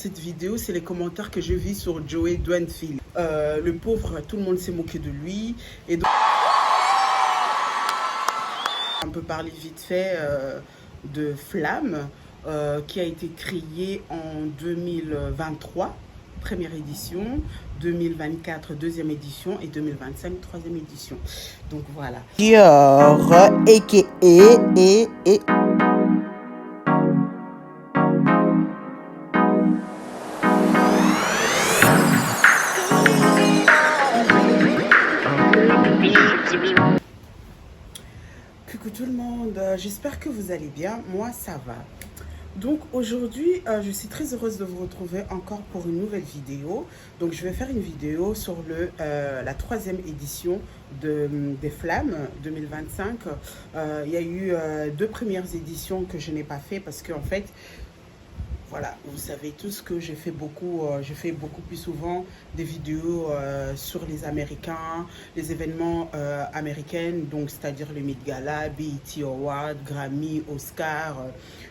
Cette vidéo, c'est les commentaires que je vis sur Joey Dwenfield. Le pauvre, tout le monde s'est moqué de lui. Et donc, on peut parler vite fait de Flamme, qui a été créée en 2023, première édition, 2024, deuxième édition et 2025, troisième édition. Donc voilà. Coucou tout le monde, j'espère que vous allez bien, moi ça va. Donc aujourd'hui, je suis très heureuse de vous retrouver encore pour une nouvelle vidéo. Donc je vais faire une vidéo sur la troisième édition des Flammes 2025. Il y a eu deux premières éditions que je n'ai pas fait parce qu'en fait, voilà, vous savez tous que je fais beaucoup plus souvent des vidéos sur les Américains, les événements américains, donc c'est-à-dire le Met Gala, BET Awards, Grammy, Oscar,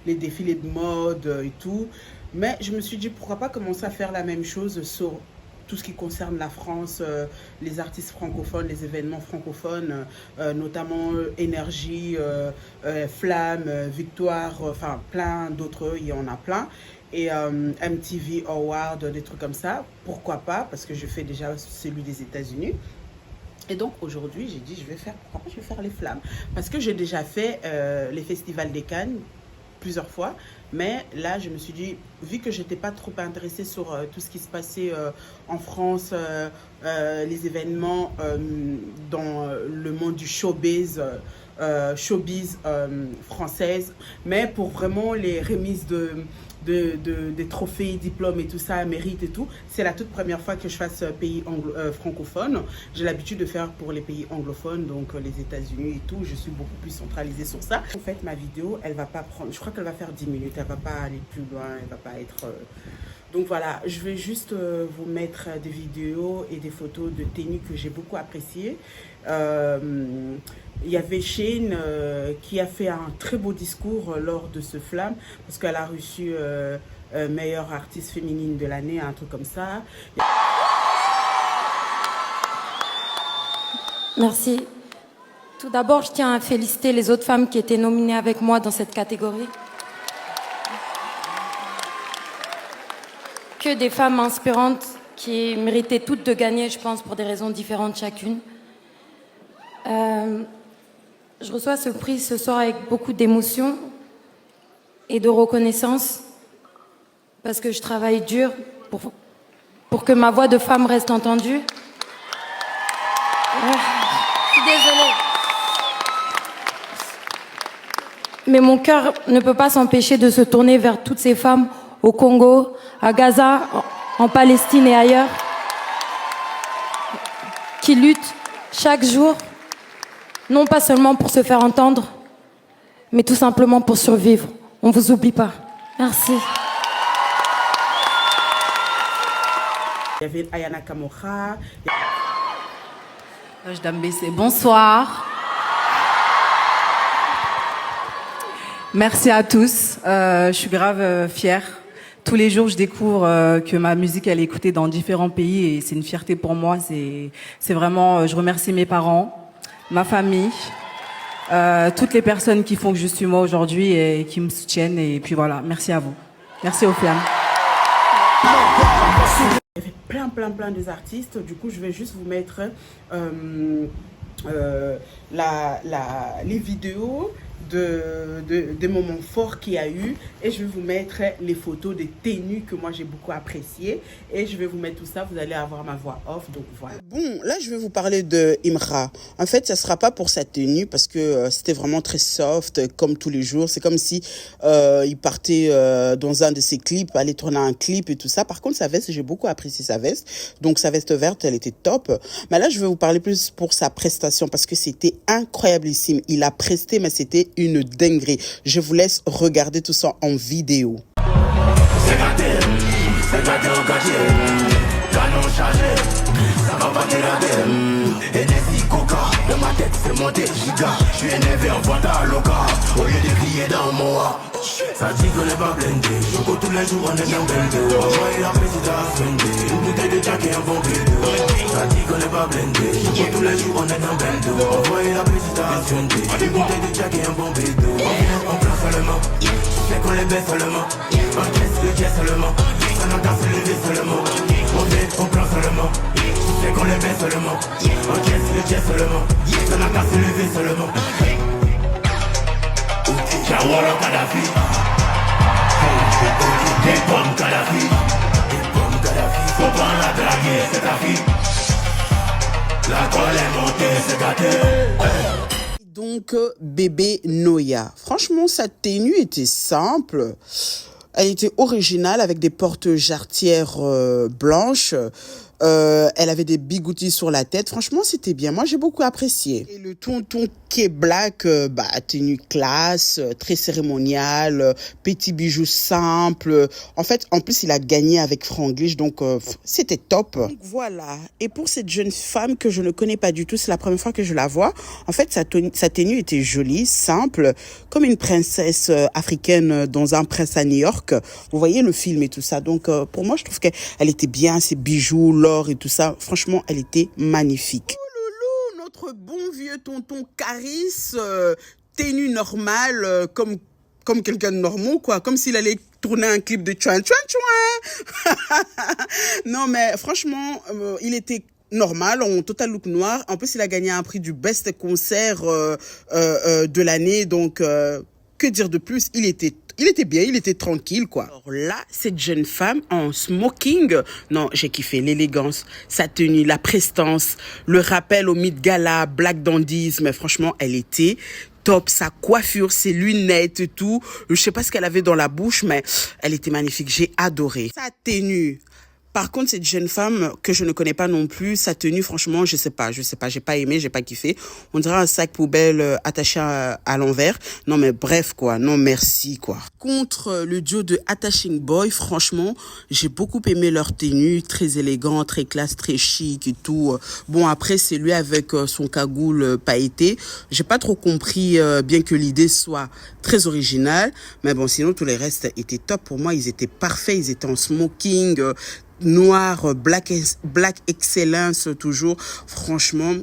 les défilés de mode et tout. Mais je me suis dit pourquoi pas commencer à faire la même chose sur tout ce qui concerne la France, les artistes francophones, les événements francophones, notamment Énergie, Flamme, Victoire, enfin plein d'autres, il y en a plein. Et MTV Award, des trucs comme ça. Pourquoi pas? Parce que je fais déjà celui des États-Unis. Et donc aujourd'hui, j'ai dit, pourquoi pas je vais faire les Flammes? Parce que j'ai déjà fait les festivals des Cannes plusieurs fois, mais là je me suis dit, vu que j'étais pas trop intéressée sur tout ce qui se passait en France, les événements dans le monde du showbiz française, mais pour vraiment les remises des trophées, diplômes et tout ça, mérite et tout, c'est la toute première fois que je fasse pays francophone. J'ai l'habitude de faire pour les pays anglophones, donc les États-Unis et tout. Je suis beaucoup plus centralisée sur ça. En fait, ma vidéo, elle va pas prendre, je crois qu'elle va faire 10 minutes, elle va pas aller plus loin, elle va pas être... Donc voilà, je vais juste vous mettre des vidéos et des photos de tenues que j'ai beaucoup appréciées. Il y avait Shane qui a fait un très beau discours lors de ce Flamme, parce qu'elle a reçu meilleure artiste féminine de l'année, un truc comme ça. Merci. Tout d'abord, je tiens à féliciter les autres femmes qui étaient nominées avec moi dans cette catégorie. Que des femmes inspirantes qui méritaient toutes de gagner, je pense, pour des raisons différentes chacune. Je reçois ce prix ce soir avec beaucoup d'émotion et de reconnaissance parce que je travaille dur pour que ma voix de femme reste entendue. Je suis désolée. Mais mon cœur ne peut pas s'empêcher de se tourner vers toutes ces femmes au Congo, à Gaza, en Palestine et ailleurs, qui luttent chaque jour, non pas seulement pour se faire entendre, mais tout simplement pour survivre. On ne vous oublie pas. Merci. Il y avait Ayana Kamora. Bonsoir. Merci à tous. Je suis grave fière. Tous les jours, je découvre que ma musique, elle est écoutée dans différents pays et c'est une fierté pour moi. C'est vraiment, je remercie mes parents, ma famille, toutes les personnes qui font que je suis moi aujourd'hui et qui me soutiennent. Et puis voilà, merci à vous. Merci aux Flammes. Il y avait plein des artistes. Du coup, je vais juste vous mettre les vidéos des moments forts qu'il y a eu, et je vais vous mettre les photos des tenues que moi j'ai beaucoup appréciées, et je vais vous mettre tout ça, vous allez avoir ma voix off, donc voilà. Bon, là je vais vous parler de Imra. En fait, ça sera pas pour sa tenue parce que c'était vraiment très soft, comme tous les jours. C'est comme si il partait dans un de ses clips, aller tourner un clip et tout ça. Par contre, sa veste, j'ai beaucoup apprécié sa veste, donc sa veste verte, elle était top. Mais là, je vais vous parler plus pour sa prestation parce que c'était incroyablissime. Il a presté, mais c'était une dinguerie. Je vous laisse regarder tout ça en vidéo. c'est monté giga. Je suis énervé en voie ta loca. Au lieu de crier dans moi. Ça dit qu'on n'est pas blindé. Choco tous les jours on est bien blindé. Envoyez la petite à Sunday. Une bouteille de Jack et un bon bédo. Ça dit qu'on n'est pas blindé. Choco tous les jours on est bien blindé. Envoyez la petite à Sunday. Une bouteille de Jack et un bon bédo. On vient en place seulement. C'est qu'on les baisse seulement. Encaisse le jet seulement. Ça n'a qu'à se lever seulement. On vient en place seulement. C'est qu'on les baisse seulement. Encaisse le jet seulement. Ça n'a qu'à se lever seulement. Jawara Kadhafi. Des pommes Kadhafi. Des pommes Kadhafi. Faut pas la draguer, c'est ta fille. La colle est montée, c'est gâté. Donc, bébé Noya. Franchement, sa tenue était simple. Elle était originale avec des porte-jarretières blanches. Elle avait des bigoudis sur la tête. Franchement, c'était bien. Moi, j'ai beaucoup apprécié. Et le tonton K-Black, tenue classe, très cérémoniale, petits bijoux simples. En fait, en plus, il a gagné avec Franglish, donc c'était top. Donc, voilà. Et pour cette jeune femme que je ne connais pas du tout, c'est la première fois que je la vois. En fait, sa tenue était jolie, simple, comme une princesse africaine dans Un prince à New York. Vous voyez le film et tout ça. Donc, pour moi, je trouve qu'elle était bien, ses bijoux, l'or et tout ça. Franchement, elle était magnifique. Oh loulou, notre bon vieux tonton Caris, tenue normale, comme quelqu'un de normal, quoi. Comme s'il allait tourner un clip de Chouin Chouin Chouin. Non, mais franchement, il était normal, en total look noir. En plus, il a gagné un prix du best concert de l'année. Donc, que dire de plus? Il était bien, il était tranquille, quoi. Alors là, cette jeune femme en smoking, non, j'ai kiffé l'élégance, sa tenue, la prestance, le rappel au Met Gala, Black Dandies, mais franchement, elle était top, sa coiffure, ses lunettes et tout. Je sais pas ce qu'elle avait dans la bouche, mais elle était magnifique, j'ai adoré. Sa tenue. Par contre, cette jeune femme que je ne connais pas non plus, sa tenue, franchement, je sais pas, j'ai pas aimé, j'ai pas kiffé. On dirait un sac poubelle attaché à l'envers. Non, mais bref, quoi. Non, merci, quoi. Contre le duo de Attaching Boy, franchement, j'ai beaucoup aimé leur tenue, très élégant, très classe, très chic et tout. Bon, après, c'est lui avec son cagoule pailleté. J'ai pas trop compris, bien que l'idée soit très originale. Mais bon, sinon, tous les restes étaient top. Pour moi, ils étaient parfaits. Ils étaient en smoking, noir, black excellence toujours. Franchement,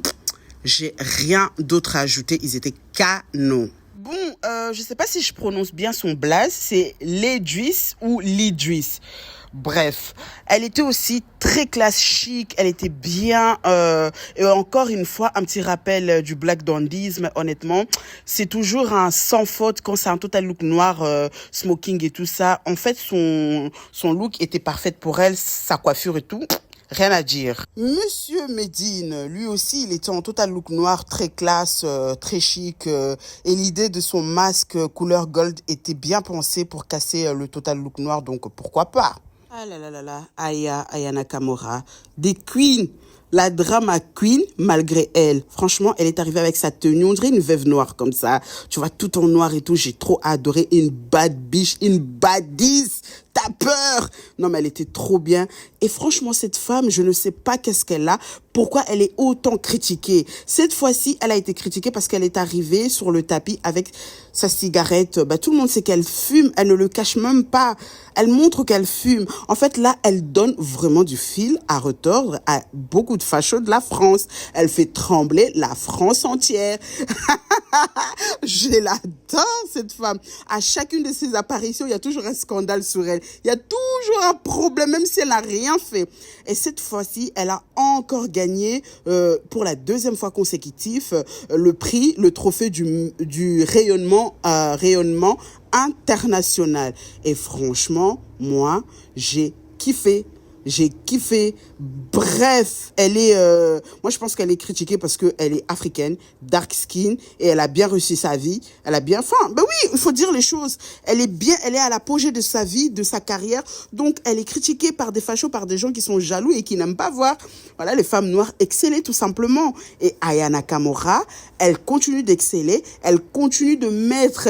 j'ai rien d'autre à ajouter. Ils étaient canons. Bon, je sais pas si je prononce bien son blaze. C'est Ledris ou Lidris. Bref, elle était aussi très classe chic, elle était bien, et encore une fois, un petit rappel du Black Dandies, mais honnêtement, c'est toujours un sans faute quand c'est un total look noir, smoking et tout ça. En fait, son look était parfait pour elle, sa coiffure et tout. Rien à dire. Monsieur Medine, lui aussi, il était en total look noir, très classe, très chic. Et l'idée de son masque couleur gold était bien pensée pour casser le total look noir, donc pourquoi pas. Ah là là là là, Aya Nakamura, des queens, la drama queen malgré elle. Franchement, elle est arrivée avec sa tenue, on dirait une veuve noire comme ça. Tu vois, tout en noir et tout, j'ai trop adoré. Une bad bitch, une baddies. T'as peur? Non, mais elle était trop bien. Et franchement, cette femme, je ne sais pas qu'est-ce qu'elle a, pourquoi elle est autant critiquée. Cette fois-ci, elle a été critiquée parce qu'elle est arrivée sur le tapis avec sa cigarette. Tout le monde sait qu'elle fume, elle ne le cache même pas. Elle montre qu'elle fume. En fait, là, elle donne vraiment du fil à retordre à beaucoup de fachos de la France. Elle fait trembler la France entière. Je l'adore, cette femme. À chacune de ses apparitions, il y a toujours un scandale sur elle. Il y a toujours un problème, même si elle n'a rien fait. Et cette fois-ci, elle a encore gagné, pour la deuxième fois consécutive, le trophée du rayonnement international. Et franchement, moi, j'ai kiffé. Bref, elle est, moi je pense qu'elle est critiquée parce que elle est africaine, dark skin, et elle a bien réussi sa vie. Elle a bien, oui, il faut dire les choses. Elle est à l'apogée de sa vie, de sa carrière. Donc, elle est critiquée par des fachos, par des gens qui sont jaloux et qui n'aiment pas voir, voilà, les femmes noires exceller tout simplement. Et Aya Nakamura, elle continue d'exceller. Elle continue de mettre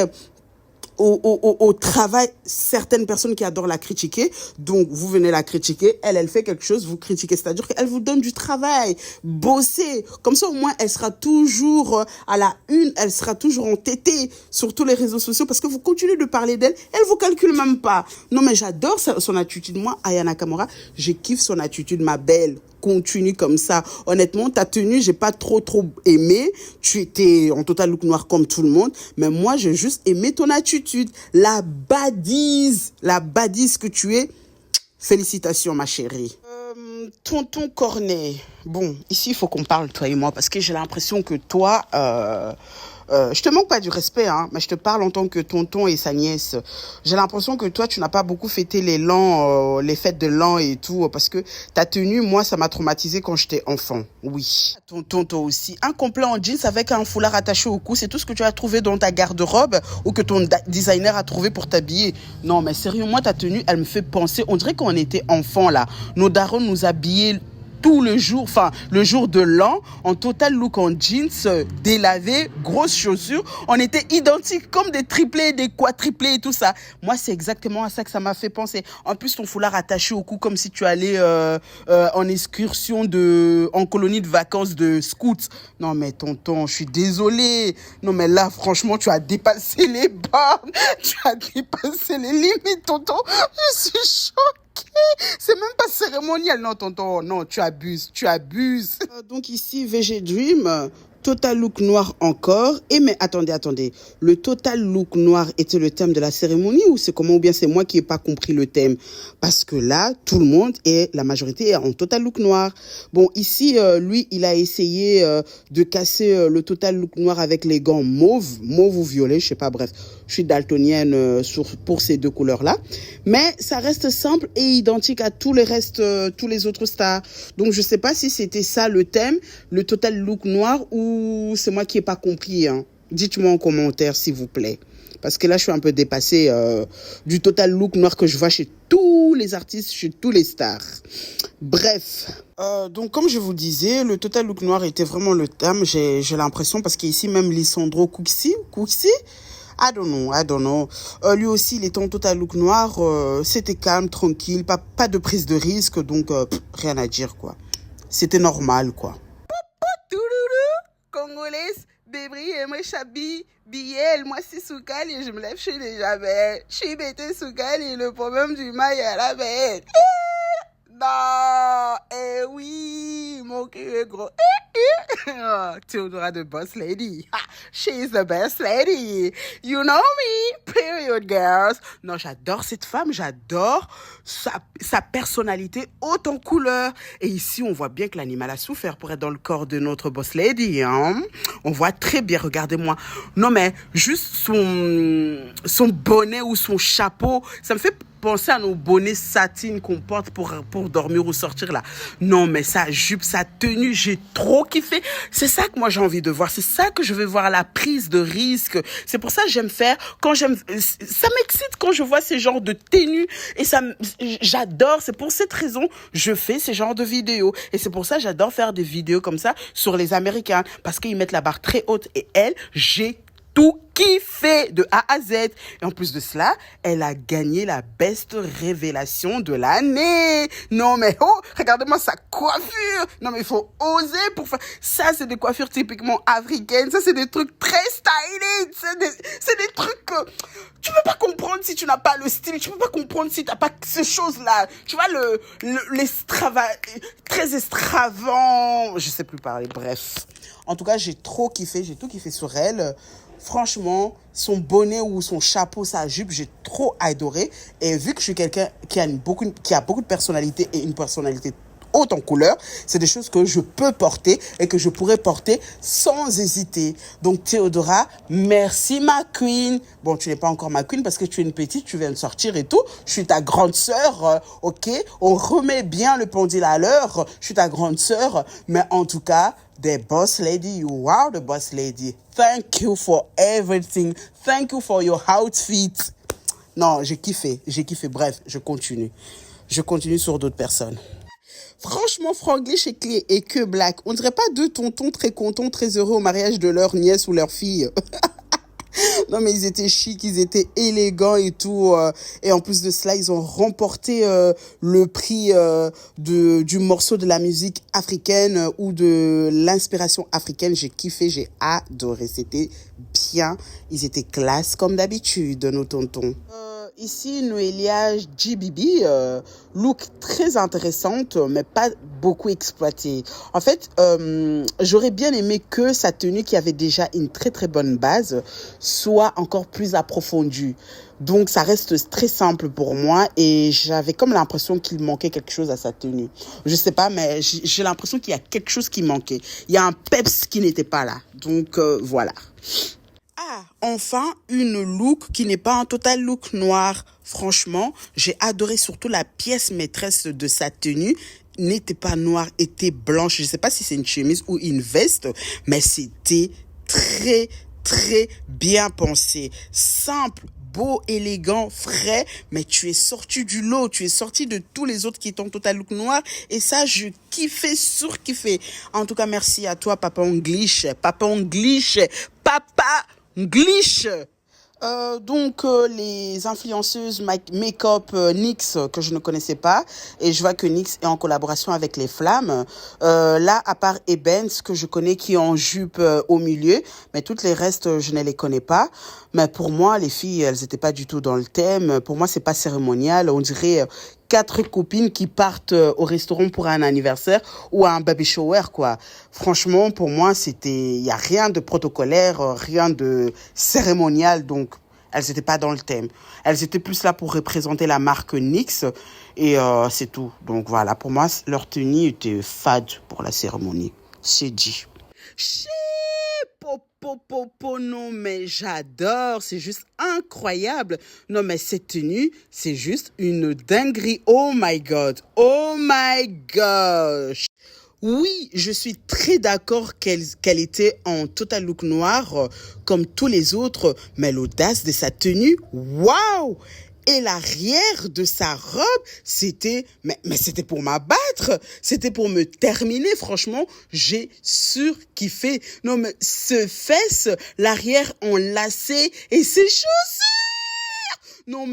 au travail certaines personnes qui adorent la critiquer. Donc, vous venez la critiquer. Elle fait quelque chose, vous critiquez. C'est-à-dire qu'elle vous donne du travail. Bossez. Comme ça, au moins, elle sera toujours à la une. Elle sera toujours entêtée sur tous les réseaux sociaux parce que vous continuez de parler d'elle. Elle vous calcule même pas. Non, mais j'adore son attitude. Moi, Aya Nakamura, je kiffe son attitude, ma belle. Continue comme ça. Honnêtement, ta tenue, j'ai pas trop aimé. Tu étais en total look noir comme tout le monde. Mais moi, j'ai juste aimé ton attitude. La badise que tu es. Félicitations, ma chérie. Tonton Cornet. Bon, ici, il faut qu'on parle, toi et moi, parce que j'ai l'impression que toi, je te manque pas du respect, hein, mais je te parle en tant que tonton et sa nièce. J'ai l'impression que toi, tu n'as pas beaucoup fêté les fêtes de l'an et tout, parce que ta tenue, moi, ça m'a traumatisé quand j'étais enfant. Oui. Tonton, toi aussi. Un complet en jeans avec un foulard attaché au cou, c'est tout ce que tu as trouvé dans ta garde-robe ou que ton designer a trouvé pour t'habiller. Non, mais sérieux, moi, ta tenue, elle me fait penser, on dirait qu'on était enfant, là. Nos darons nous habillaient tout le jour, enfin le jour de l'an, en total look en jeans, délavé, grosses chaussures. On était identiques comme des triplés, des quadruplés et tout ça. Moi, c'est exactement à ça que ça m'a fait penser. En plus, ton foulard attaché au cou comme si tu allais en excursion en colonie de vacances de scouts. Non, mais tonton, je suis désolée. Non, mais là, franchement, tu as dépassé les bornes. Tu as dépassé les limites, tonton. Je suis choquée. C'est même pas cérémonial, non, tonton. Non, tu abuses. Donc ici, VG Dream, total look noir encore. Et mais attendez. Le total look noir était le thème de la cérémonie ou c'est comment? Ou bien c'est moi qui n'ai pas compris le thème? Parce que là, tout le monde et la majorité est en total look noir. Bon, ici, lui, il a essayé de casser le total look noir avec les gants mauve ou violet, je sais pas, bref. Je suis daltonienne pour ces deux couleurs-là. Mais ça reste simple et identique à tous les autres stars. Donc, je sais pas si c'était ça le thème, le total look noir ou c'est moi qui n'ai pas compris. Hein. Dites-moi en commentaire, s'il vous plaît. Parce que là, je suis un peu dépassée du total look noir que je vois chez tous les artistes, chez tous les stars. Bref. Donc, comme je vous disais, le total look noir était vraiment le thème. J'ai l'impression, parce qu'ici, même Lisandro Cooksey, I don't know. Lui aussi, il était en total look noir. C'était calme, tranquille, pas de prise de risque. Donc, rien à dire, quoi. C'était normal, quoi. Congolaise, Bébri et moi Chabi, Biel, moi c'est Soukali et je me lève, je suis déjà belle. Je suis bêtée Soukali, le problème du mail à la bête. Non, oui, mon cul est gros. Théodora the boss lady. She's the best lady. You know me, period, girls. Non, j'adore cette femme, j'adore sa personnalité haute en couleur. Et ici, on voit bien que l'animal a souffert pour être dans le corps de notre boss lady. Hein? On voit très bien, regardez-moi. Non, mais juste son bonnet ou son chapeau, ça me fait penser à nos bonnets satin qu'on porte pour dormir ou sortir là. Non, mais sa jupe, sa tenue, j'ai trop kiffé. C'est ça que moi j'ai envie de voir. C'est ça que je veux voir, la prise de risque. C'est pour ça que j'aime faire. Ça m'excite quand je vois ces genres de tenues et j'adore. C'est pour cette raison je fais ces genres de vidéos. Et c'est pour ça que j'adore faire des vidéos comme ça sur les Américains parce qu'ils mettent la barre très haute. Et j'ai tout kiffé de A à Z. Et en plus de cela, elle a gagné la best révélation de l'année. Non mais regardez-moi sa coiffure. Non mais il faut oser pour faire... Ça, c'est des coiffures typiquement africaines. Ça, c'est des trucs très stylés. C'est des trucs que... Tu peux pas comprendre si tu n'as pas le style. Tu peux pas comprendre si t'as pas ces choses-là. Tu vois, très extravant. Je sais plus parler, bref. En tout cas, j'ai tout kiffé sur elle. Franchement, son bonnet ou son chapeau, sa jupe, j'ai trop adoré. Et vu que je suis quelqu'un qui a beaucoup de personnalité et une personnalité haute en couleur, c'est des choses que je peux porter et que je pourrais porter sans hésiter. Donc Théodora, merci ma queen. Bon, tu n'es pas encore ma queen parce que tu es une petite, tu viens de sortir et tout. Je suis ta grande sœur, ok? On remet bien le pendule à l'heure. Je suis ta grande sœur, mais en tout cas, the boss lady, you are the boss lady. Thank you for everything. Thank you for your outfit. Non, j'ai kiffé. Bref, je continue. Je continue sur d'autres personnes. Franchement, Franglish et que Black, on dirait pas deux tontons très contents, très heureux au mariage de leur nièce ou leur fille. Non, mais ils étaient chics, ils étaient élégants et tout. Et en plus de cela, ils ont remporté le prix du morceau de la musique africaine ou de l'inspiration africaine. J'ai kiffé, j'ai adoré. C'était bien. Ils étaient classe comme d'habitude, nos tontons. Ici, Noelia GBB, look très intéressante, mais pas beaucoup exploitée. En fait, j'aurais bien aimé que sa tenue, qui avait déjà une très très bonne base, soit encore plus approfondie. Donc, ça reste très simple pour moi et j'avais comme l'impression qu'il manquait quelque chose à sa tenue. Je sais pas, mais j'ai l'impression qu'il y a quelque chose qui manquait. Il y a un peps qui n'était pas là. Donc, voilà. Ah, enfin, une look qui n'est pas un total look noir. Franchement, j'ai adoré surtout la pièce maîtresse de sa tenue. N'était pas noire, était blanche. Je ne sais pas si c'est une chemise ou une veste, mais c'était très, très bien pensé. Simple, beau, élégant, frais, mais tu es sorti du lot, tu es sorti de tous les autres qui étaient en total look noir, et ça, je kiffais, surkiffais. En tout cas, merci à toi, Papa English, Papa English, Papa English. Les influenceuses make-up NYX que je ne connaissais pas, et je vois que NYX est en collaboration avec les Flammes. Là, à part Ebens que je connais qui est en jupe au milieu, mais toutes les restes je ne les connais pas. Mais pour moi, les filles, elles étaient pas du tout dans le thème. Pour moi, c'est pas cérémonial. On dirait 4 copines qui partent au restaurant pour un anniversaire ou un baby shower, quoi. Franchement, pour moi, il y a rien de protocolaire, rien de cérémonial, donc elles étaient pas dans le thème. Elles étaient plus là pour représenter la marque NYX et c'est tout. Donc voilà, pour moi, leur tenue était fade pour la cérémonie. C'est dit. Popo, non mais j'adore, c'est juste incroyable. Non mais cette tenue, c'est juste une dinguerie. Oh my god, oh my gosh. Oui, je suis très d'accord qu'elle était en total look noir comme tous les autres, mais l'audace de sa tenue, waouh! Et l'arrière de sa robe, c'était, mais c'était pour m'abattre, c'était pour me terminer. Franchement, j'ai surkiffé. Non, mais ce fesse, l'arrière enlacé et ses chaussures. Non,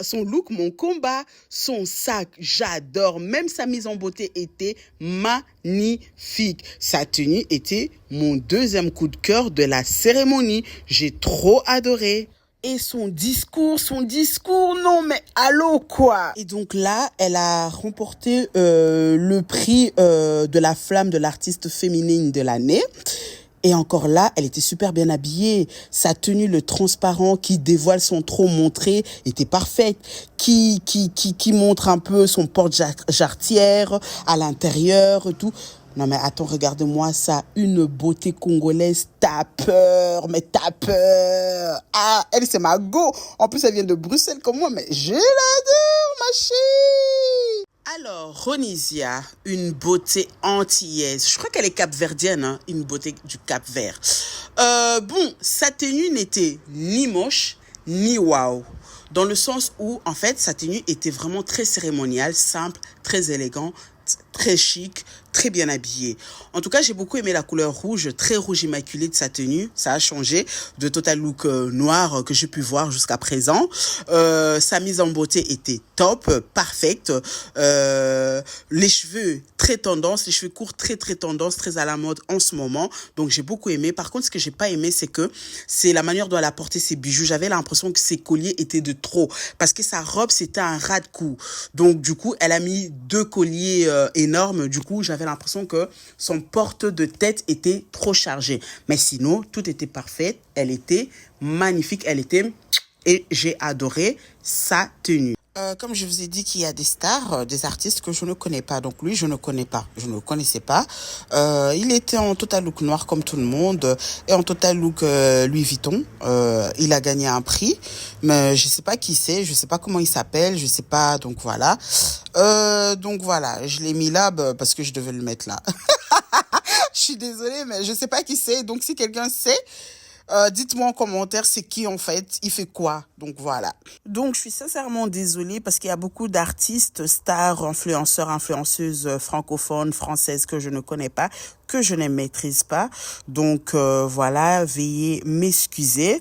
son look, mon combat, son sac, j'adore. Même sa mise en beauté était magnifique. Sa tenue était mon deuxième coup de cœur de la cérémonie. J'ai trop adoré. Et son discours, non mais allô quoi. Et donc là, elle a remporté le prix de la flamme de l'artiste féminine de l'année. Et encore là, elle était super bien habillée. Sa tenue, le transparent qui dévoile son trop montré, était parfaite. Qui montre un peu son porte-jarretière à l'intérieur, tout. Non mais attends, regarde-moi ça, une beauté congolaise, t'as peur. Ah, elle c'est ma go. En plus, elle vient de Bruxelles comme moi, mais je l'adore, ma chérie. Alors, Ronisia, une beauté antillaise. Je crois qu'elle est capverdienne, hein, une beauté du Cap-Vert. Sa tenue n'était ni moche, ni waouh. Dans le sens où, en fait, sa tenue était vraiment très cérémoniale, simple, très élégant, très chic, très bien habillé. En tout cas, j'ai beaucoup aimé la couleur rouge, très rouge immaculé de sa tenue. Ça a changé de total look noir que j'ai pu voir jusqu'à présent. Sa mise en beauté était top, parfaite. Les cheveux, très tendance. Les cheveux courts, très tendance, très à la mode en ce moment. Donc, j'ai beaucoup aimé. Par contre, ce que j'ai pas aimé, c'est la manière dont elle a porté ses bijoux. J'avais l'impression que ses colliers étaient de trop. Parce que sa robe, c'était un ras de cou. Donc, du coup, elle a mis 2 colliers énormes. Du coup, j'avais l'impression que son porte de tête était trop chargé. Mais sinon, tout était parfait. Elle était magnifique. Et j'ai adoré sa tenue. Comme je vous ai dit qu'il y a des stars, des artistes que je ne connais pas. Donc lui, je ne connaissais pas. Il était en total look noir comme tout le monde et en total look Louis Vuitton. Il a gagné un prix, mais je sais pas qui c'est, je sais pas comment il s'appelle, je sais pas. Donc voilà. Je l'ai mis là parce que je devais le mettre là. Je suis désolée, mais je sais pas qui c'est. Donc si quelqu'un sait, dites-moi en commentaire c'est qui en fait, il fait quoi. Donc voilà. Donc je suis sincèrement désolée parce qu'il y a beaucoup d'artistes, stars, influenceurs, influenceuses francophones, françaises que je ne connais pas. que je ne maîtrise pas. Donc voilà, veuillez m'excuser.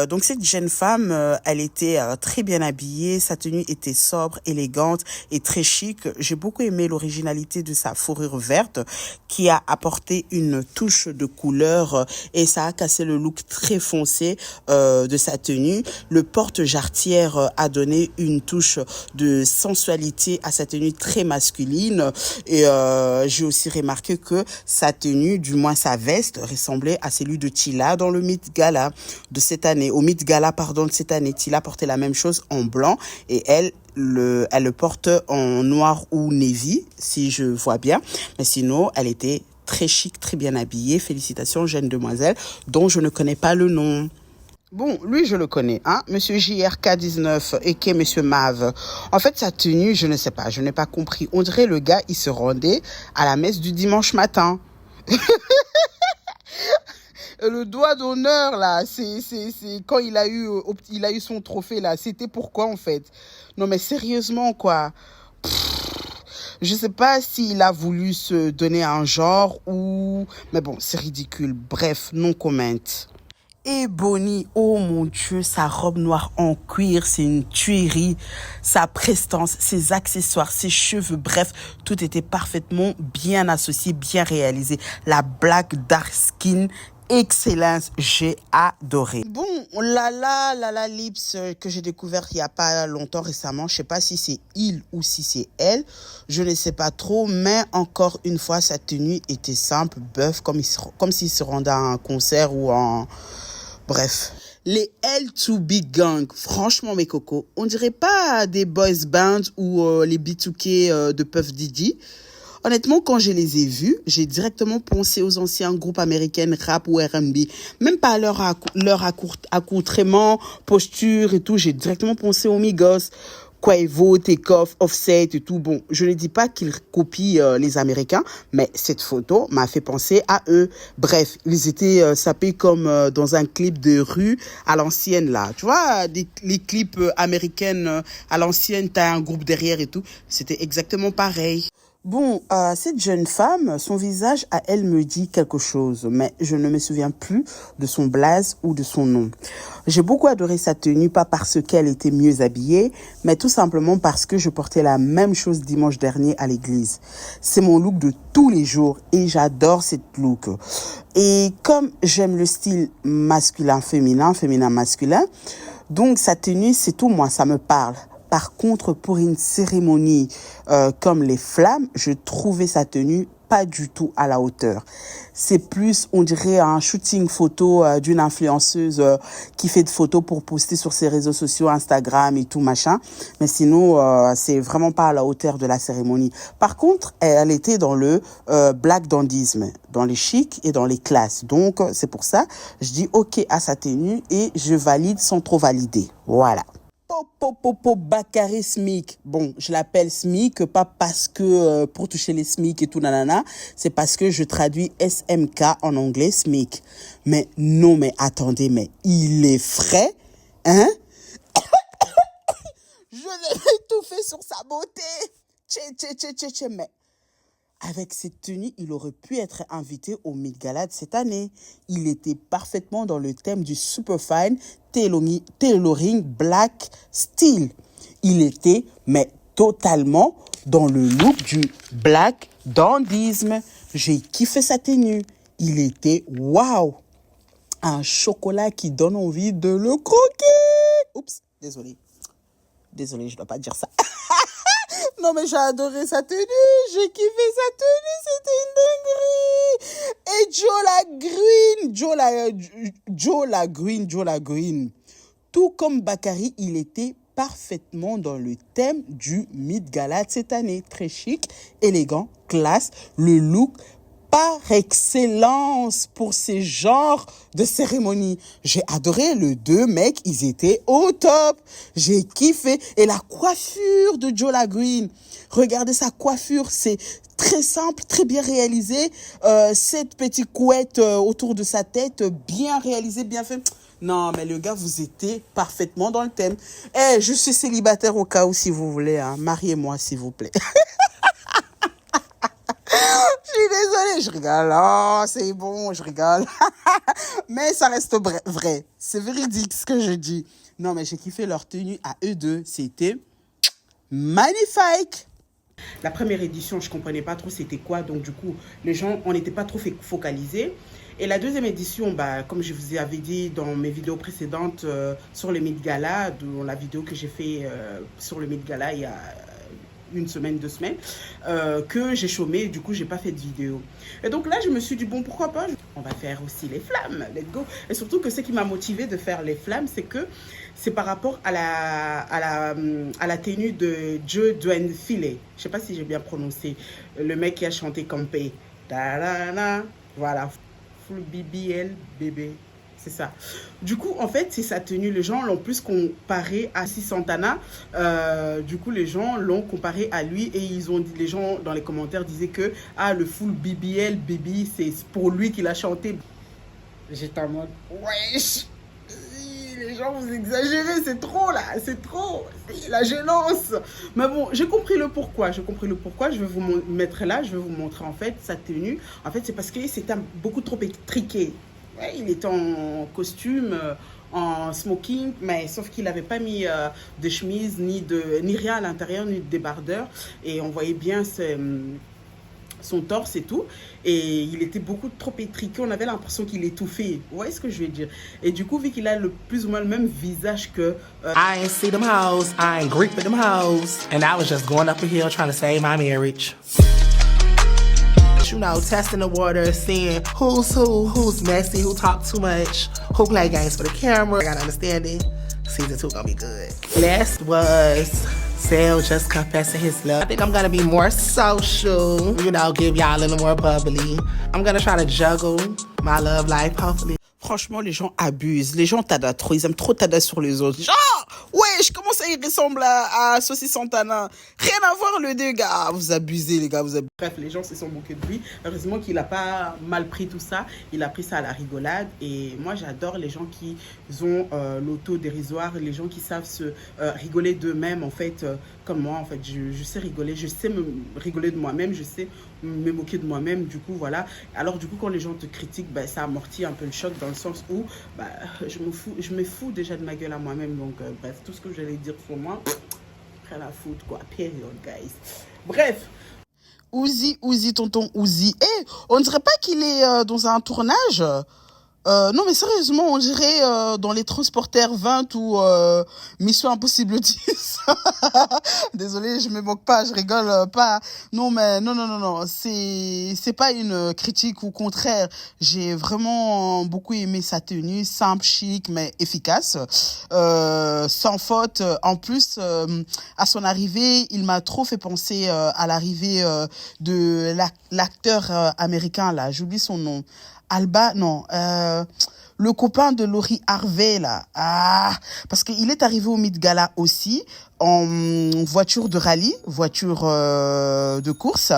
Donc cette jeune femme, elle était très bien habillée, sa tenue était sobre, élégante et très chic. J'ai beaucoup aimé l'originalité de sa fourrure verte qui a apporté une touche de couleur et ça a cassé le look très foncé de sa tenue. Le porte-jarretière a donné une touche de sensualité à sa tenue très masculine et j'ai aussi remarqué que sa tenue, du moins sa veste, ressemblait à celui de Tila dans le Met Gala de cette année. Au Met Gala, pardon, de cette année, Tila portait la même chose en blanc et elle le porte en noir ou navy, si je vois bien. Mais sinon, elle était très chic, très bien habillée. Félicitations, jeune demoiselle, dont je ne connais pas le nom. Bon, lui, je le connais, hein, Monsieur JRK19 et qui est Monsieur Mav. En fait, sa tenue, je ne sais pas, je n'ai pas compris. On dirait le gars, il se rendait à la messe du dimanche matin. Le doigt d'honneur, là, c'est quand il a eu son trophée, là, c'était pourquoi, en fait? Non, mais sérieusement, quoi. Je sais pas s'il a voulu se donner un genre ou... Mais bon, c'est ridicule. Bref, non comment. Et Bonnie, oh mon Dieu, sa robe noire en cuir, c'est une tuerie. Sa prestance, ses accessoires, ses cheveux, bref, tout était parfaitement bien associé, bien réalisé. La Black Dark Skin, excellence, j'ai adoré. Bon, Lala Lips que j'ai découvert il y a pas longtemps récemment, je sais pas si c'est il ou si c'est elle, je ne sais pas trop, mais encore une fois, sa tenue était simple, bœuf, comme s'il se rendait à un concert ou en... Bref. Les L2B Gang, franchement mes cocos, on dirait pas des boys bands ou les B2K de Puff Diddy. Honnêtement, quand je les ai vus, j'ai directement pensé aux anciens groupes américains rap ou R&B. Même pas à leur accoutrement, posture et tout. J'ai directement pensé aux Migos, Quavo, Takeoff, Offset et tout. Bon, je ne dis pas qu'ils copient les Américains, mais cette photo m'a fait penser à eux. Bref, ils étaient sapés comme dans un clip de rue à l'ancienne là. Tu vois, les clips américains à l'ancienne, t'as un groupe derrière et tout. C'était exactement pareil. Bon, cette jeune femme, son visage à elle me dit quelque chose, mais je ne me souviens plus de son blaze ou de son nom. J'ai beaucoup adoré sa tenue, pas parce qu'elle était mieux habillée, mais tout simplement parce que je portais la même chose dimanche dernier à l'église. C'est mon look de tous les jours et j'adore cette look. Et comme j'aime le style masculin-féminin, féminin-masculin, donc sa tenue, c'est tout moi, ça me parle. Par contre, pour une cérémonie comme les flammes, je trouvais sa tenue pas du tout à la hauteur. C'est plus, on dirait, un shooting photo d'une influenceuse qui fait des photos pour poster sur ses réseaux sociaux, Instagram et tout machin. Mais sinon, c'est vraiment pas à la hauteur de la cérémonie. Par contre, elle était dans le black dandisme, dans les chics et dans les classes. Donc, c'est pour ça, je dis OK à sa tenue et je valide sans trop valider. Voilà. Bakary SMIC. Bon, je l'appelle SMIC, pas parce que pour toucher les SMIC et tout, nanana. C'est parce que je traduis SMK en anglais, SMIC. Mais non, mais attendez, mais il est frais, hein? Je l'ai étouffé sur sa beauté. Mais avec cette tenue, il aurait pu être invité au Met Gala de cette année. Il était parfaitement dans le thème du Superfine Tailoring Black Style. Il était, mais totalement dans le look du Black Dandisme. J'ai kiffé sa tenue. Il était waouh! Un chocolat qui donne envie de le croquer. Oups, désolé, je dois pas dire ça. Non, mais j'ai adoré sa tenue, j'ai kiffé sa tenue, c'était une dinguerie. Et Joe la Green. Tout comme Bakary, il était parfaitement dans le thème du Met Gala de cette année. Très chic, élégant, classe, le look par excellence pour ces genres de cérémonies. J'ai adoré les deux mecs, ils étaient au top. J'ai kiffé. Et la coiffure de Joe la Green. Regardez sa coiffure, c'est très simple, très bien réalisé. Cette petite couette autour de sa tête, bien réalisée, bien fait. Non, mais le gars, vous étiez parfaitement dans le thème. Je suis célibataire au cas où, si vous voulez. Hein. Mariez-moi, s'il vous plaît. Je suis désolée. Je rigole. Oh, c'est bon, je rigole. Mais ça reste vrai. C'est véridique ce que je dis. Non, mais j'ai kiffé leur tenue à eux deux. C'était magnifique. La première édition, je comprenais pas trop c'était quoi. Donc, du coup, les gens, on n'était pas trop focalisés. Et la deuxième édition, bah, comme je vous avais dit dans mes vidéos précédentes sur le Met Gala, dans la vidéo que j'ai fait sur le Met Gala il y a une semaine, 2 semaines, que j'ai chômé, du coup j'ai pas fait de vidéo. Et donc là je me suis dit bon pourquoi pas, on va faire aussi les flammes, let's go. Et surtout que ce qui m'a motivé de faire les flammes, c'est que c'est par rapport à la tenue de Joe Dwayne Filet. Je sais pas si j'ai bien prononcé, le mec qui a chanté Campé. Voilà, full BBL bébé. C'est ça. Du coup, en fait, c'est sa tenue. Les gens l'ont plus comparé à Santana. Du coup, les gens l'ont comparé à lui et ils ont dit, les gens dans les commentaires disaient que le full BBL, baby, c'est pour lui qu'il a chanté. J'étais en mode, wesh, les gens vous exagérez, c'est trop là, c'est trop, c'est la gênance. Mais bon, j'ai compris le pourquoi, je vais vous mettre là, je vais vous montrer en fait sa tenue. En fait, c'est parce que c'était beaucoup trop étriqué. Ouais, il était en costume, en smoking, mais sauf qu'il n'avait pas mis de chemise, ni rien à l'intérieur, ni de débardeur. Et on voyait bien son torse et tout. Et il était beaucoup trop étriqué, on avait l'impression qu'il étouffait. Vous voyez ce que je veux dire? Et du coup, vu qu'il a plus ou moins le même visage que... I ain't see them hoes, I ain't Greek with them hoes. And I was just going up a hill trying to save my marriage. You know, testing the water, seeing who's messy, who talk too much, who play games for the camera. I gotta understand it. Season 2 gonna be good. Last was Sale just confessing his love. I think I'm gonna be more social, you know, give y'all a little more bubbly. I'm gonna try to juggle my love life, hopefully. Franchement, les gens abusent. Les gens tada trop. Ils aiment trop tada sur les autres. Genre, wesh, comment ça il ressemble à Saucy Santana? Rien à voir le deux gars. Vous abusez, les gars. Vous abusez. Bref, les gens se sont moqués de lui. Heureusement qu'il n'a pas mal pris tout ça. Il a pris ça à la rigolade. Et moi, j'adore les gens qui ont l'auto-dérisoire. Les gens qui savent se rigoler d'eux-mêmes, en fait. Comme moi, en fait. Je sais rigoler. Je sais me rigoler de moi-même. Je sais me moquer de moi-même. Du coup, voilà. Alors, du coup, quand les gens te critiquent, bah, ça amortit un peu le choc dans le sens où bah, je me fous déjà de ma gueule à moi-même. Donc, bref, tout ce que j'allais dire sur moi, rien à foutre, quoi. Period, guys. Bref. Ouzi, tonton Ouzi. On dirait pas qu'il est dans un tournage. Non, mais sérieusement, on dirait dans les Transporteurs 20 ou Mission Impossible 10. Désolée, je me moque pas, je rigole pas. Non, mais non. C'est pas une critique, au contraire. J'ai vraiment beaucoup aimé sa tenue, simple, chic, mais efficace. Sans faute. En plus, à son arrivée, il m'a trop fait penser à l'arrivée de l'acteur américain, là. J'oublie son nom. Alba, non, le copain de Laurie Harvey, là. Parce qu'il est arrivé au Met Gala aussi, en voiture de rallye, voiture de course,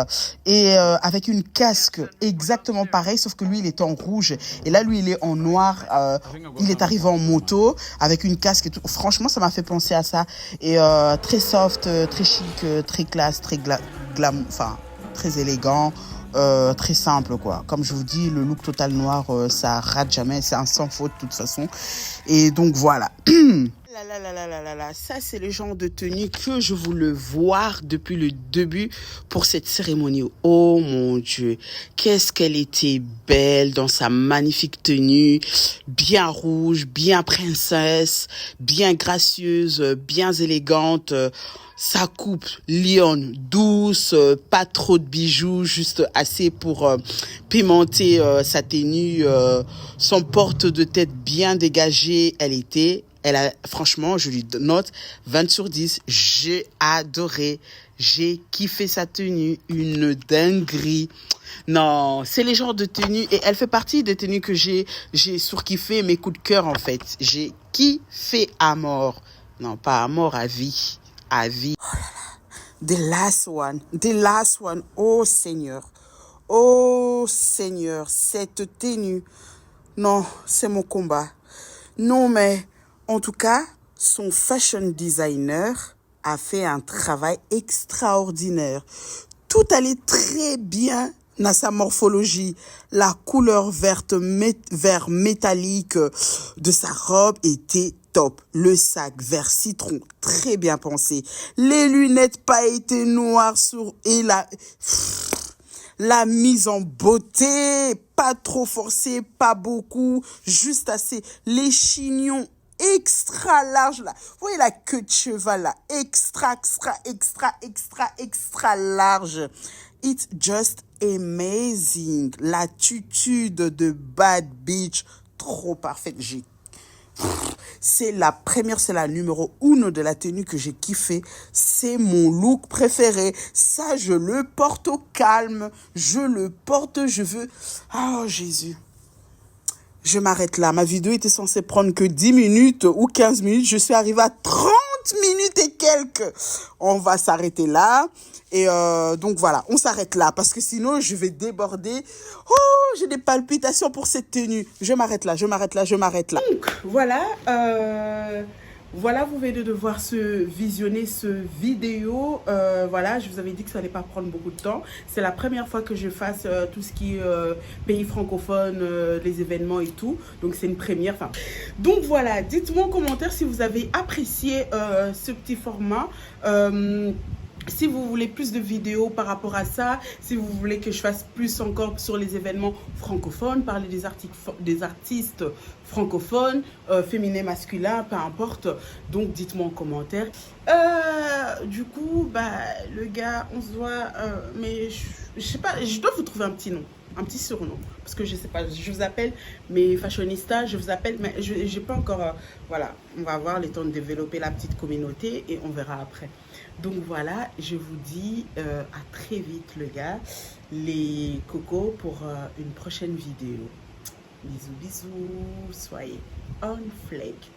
et avec une casque exactement pareille, sauf que lui, il était en rouge. Et là, lui, il est en noir. Il est arrivé en moto, avec une casque et tout. Franchement, ça m'a fait penser à ça. Et très soft, très chic, très classe, très glam, enfin, très élégant. Très simple quoi. Comme je vous dis, le look total noir, ça rate jamais, c'est un sans faute de toute façon. Et donc voilà. Ça c'est le genre de tenue que je voulais voir depuis le début pour cette cérémonie. Oh mon Dieu, qu'est-ce qu'elle était belle dans sa magnifique tenue, bien rouge, bien princesse, bien gracieuse, bien élégante. Sa coupe lionne, douce, pas trop de bijoux, juste assez pour pimenter sa tenue. Son porte de tête bien dégagé, franchement, je lui note 20 sur 10. J'ai adoré, j'ai kiffé sa tenue, une dinguerie. Non, c'est les genres de tenues, et elle fait partie des tenues que j'ai surkiffé, mes coups de cœur en fait. J'ai kiffé à mort. Non, pas à mort, à vie. À vie. Oh là là. The last one. Oh Seigneur, cette tenue. Non, c'est mon combat. Non, mais en tout cas, son fashion designer a fait un travail extraordinaire. Tout allait très bien à sa morphologie, la couleur vert métallique de sa robe était top. Le sac vert citron, très bien pensé. Les lunettes pailletées noires et la mise en beauté, pas trop forcée, pas beaucoup, juste assez. Les chignons extra large là. Vous voyez la queue de cheval là, extra large. It's just amazing. L'attitude de bad bitch, trop parfaite. C'est la numéro 1 de la tenue que j'ai kiffé. C'est mon look préféré. Ça, je le porte au calme. Je veux... Oh, Jésus. Je m'arrête là. Ma vidéo était censée prendre que 10 minutes ou 15 minutes. Je suis arrivée à 30 minutes et quelques. On va s'arrêter là. Et donc voilà, on s'arrête là parce que sinon je vais déborder. Oh, j'ai des palpitations pour cette tenue. Je m'arrête là. Donc voilà, voilà, vous venez de voir visionner ce vidéo. Voilà, je vous avais dit que ça n'allait pas prendre beaucoup de temps. C'est la première fois que je fasse tout ce qui est pays francophone, les événements et tout. Donc c'est une première. Enfin, donc voilà, dites-moi en commentaire si vous avez apprécié ce petit format. Si vous voulez plus de vidéos par rapport à ça, si vous voulez que je fasse plus encore sur les événements francophones, parler des artistes francophones, féminins, masculins, peu importe. Donc, dites-moi en commentaire. Du coup, bah, le gars, on se voit, mais je sais pas, je dois vous trouver un petit nom. Un petit surnom, parce que je sais pas, je vous appelle mes fashionistas, je vous appelle, mais je n'ai pas encore, voilà, on va avoir le temps de développer la petite communauté et on verra après. Donc voilà, je vous dis à très vite les gars, les cocos, pour une prochaine vidéo. Bisous, bisous, soyez on fleek.